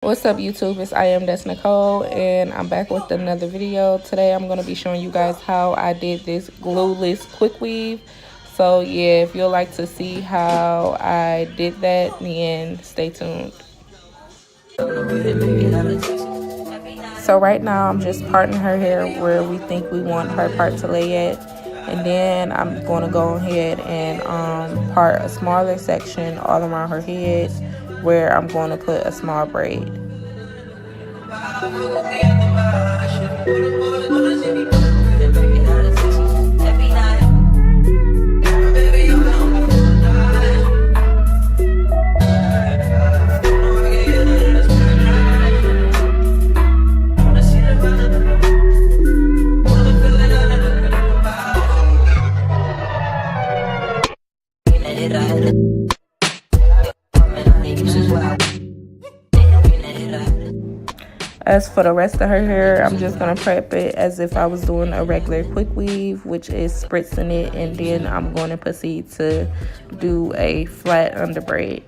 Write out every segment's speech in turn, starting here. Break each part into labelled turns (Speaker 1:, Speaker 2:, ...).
Speaker 1: What's up, YouTube? It's IamDes Nicole, and I'm back with another video. Today I'm going to be showing you guys how I did this glueless quick weave. So yeah, if you'd like to see how I did that, then stay tuned. So right now I'm just parting her hair where we think we want her part to lay at, and then I'm going to go ahead and part a smaller section all around her head where I'm going to put a small braid. As for the rest of her hair, I'm just going to prep it as if I was doing a regular quick weave, which is spritzing it, and then I'm going to proceed to do a flat under braid.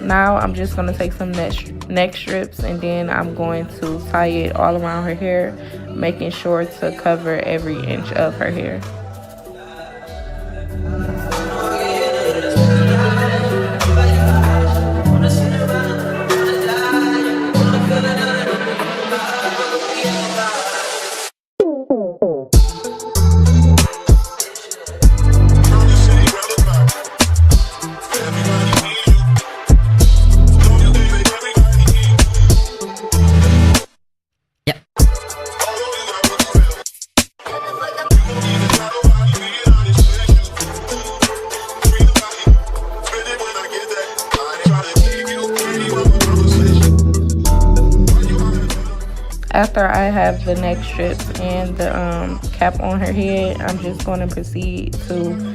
Speaker 1: Now I'm just going to take some neck strips, and then I'm going to tie it all around her hair, making sure to cover every inch of her hair. After I have the neck strips and the cap on her head, I'm just going to proceed to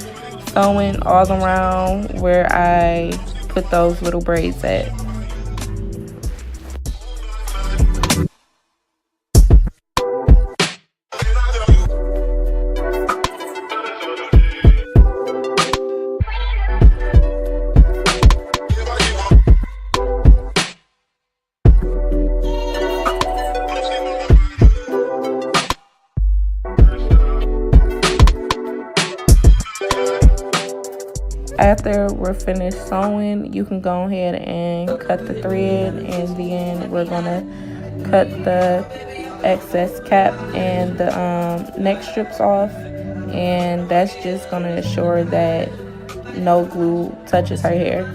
Speaker 1: sewing all around where I put those little braids at. After we're finished sewing, you can go ahead and cut the thread, and then we're gonna cut the excess cap and the neck strips off, and that's just gonna ensure that no glue touches her hair.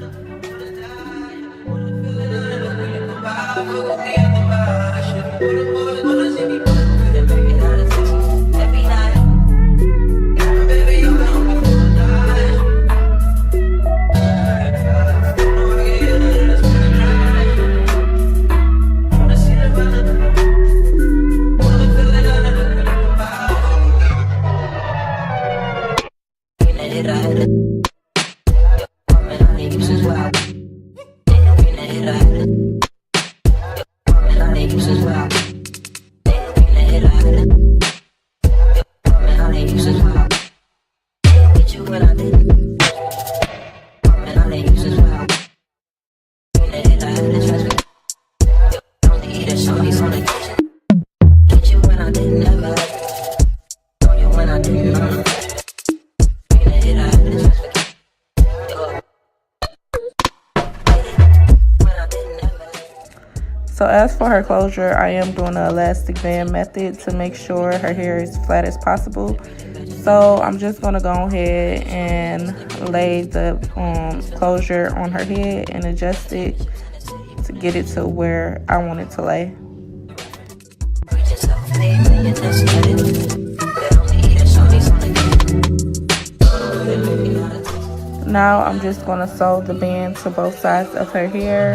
Speaker 1: So as for her closure, I am doing an elastic band method to make sure her hair is flat as possible. So I'm just going to go ahead and lay the closure on her head and adjust it to get it to where I want it to lay. Now I'm just going to sew the band to both sides of her hair,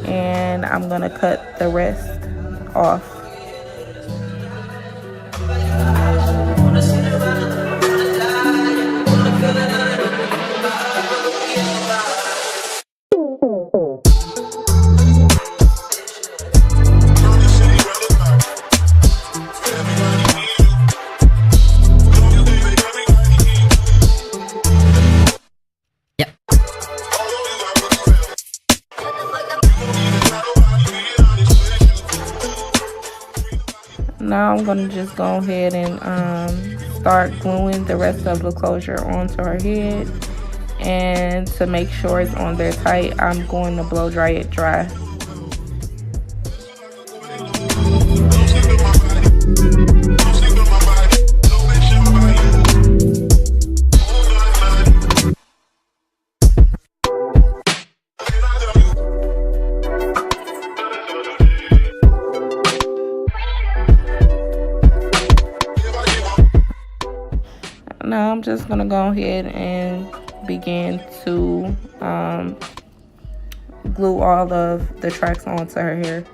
Speaker 1: and I'm going to cut the rest off. Now I'm going to just go ahead and start gluing the rest of the closure onto her head. And to make sure it's on there tight, I'm going to blow dry it dry. Now I'm just gonna go ahead and begin to glue all of the tracks onto her hair.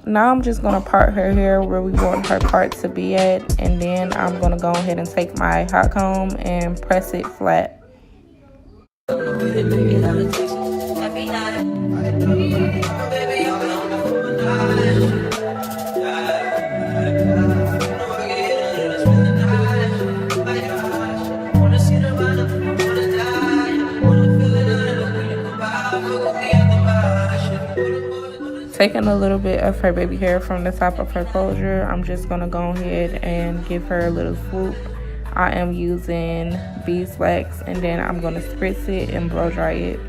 Speaker 1: Now I'm just going to part her hair where we want her part to be at, and then I'm going to go ahead and take my hot comb and press it flat. Taking a little bit of her baby hair from the top of her closure, I'm just going to go ahead and give her a little swoop. I am using beeswax, and then I'm going to spritz it and blow dry it.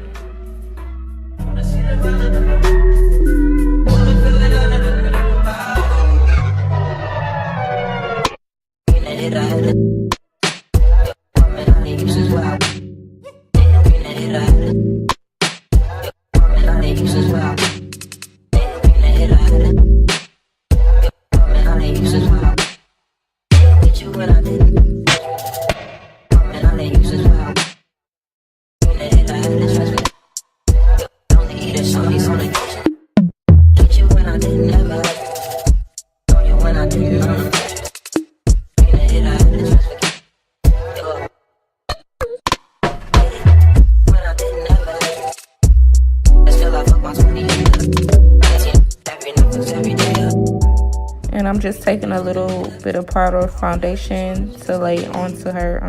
Speaker 1: And I'm just taking a little bit of powder foundation to lay onto her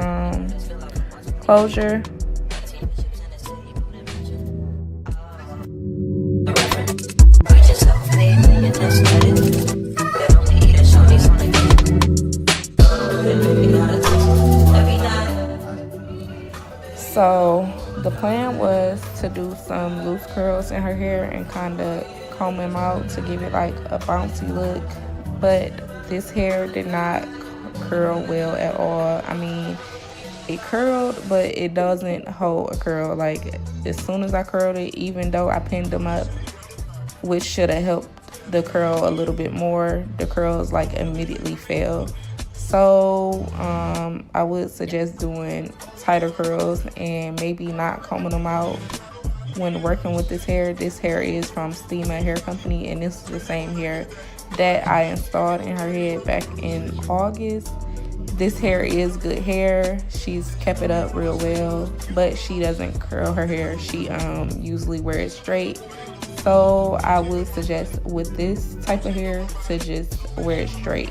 Speaker 1: closure. So the plan was to do some loose curls in her hair and kind of comb them out to give it like a bouncy look. But this hair did not curl well at all. I mean, it curled, but it doesn't hold a curl. Like, as soon as I curled it, even though I pinned them up, which should have helped the curl a little bit more, the curls like immediately fell. So I would suggest doing tighter curls and maybe not combing them out when working with this hair. This hair is from Stema Hair Company, and this is the same hair that I installed in her head back in August. This hair is good hair. She's kept it up real well, but she doesn't curl her hair. She usually wears it straight. So I would suggest with this type of hair to just wear it straight.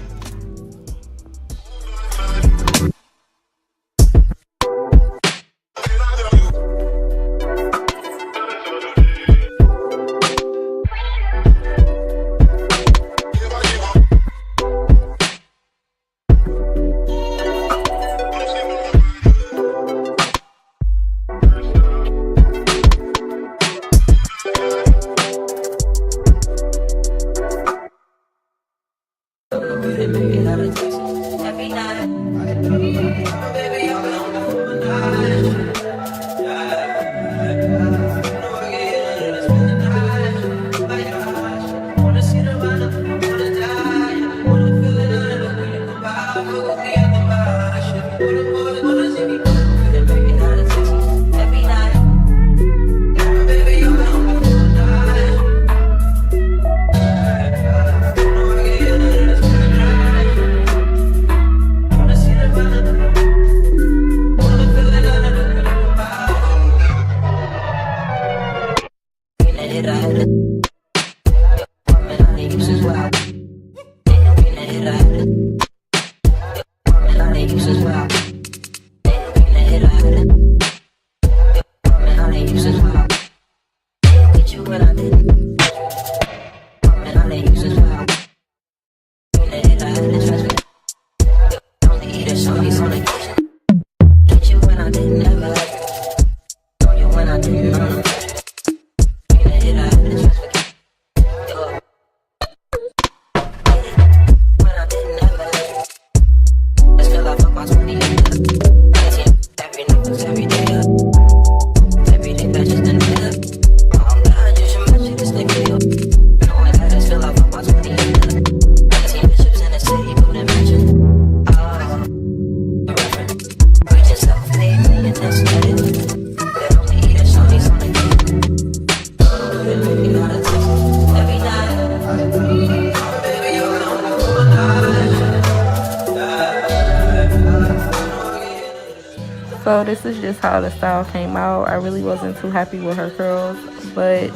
Speaker 1: So this is just how the style came out. I really wasn't too happy with her curls, but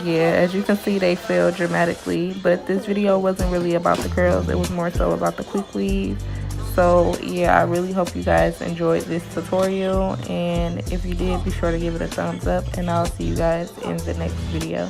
Speaker 1: yeah, as you can see, they fell dramatically. But this video wasn't really about the curls, it was more so about the quick weave. So yeah, I really hope you guys enjoyed this tutorial, and if you did, be sure to give it a thumbs up, and I'll see you guys in the next video.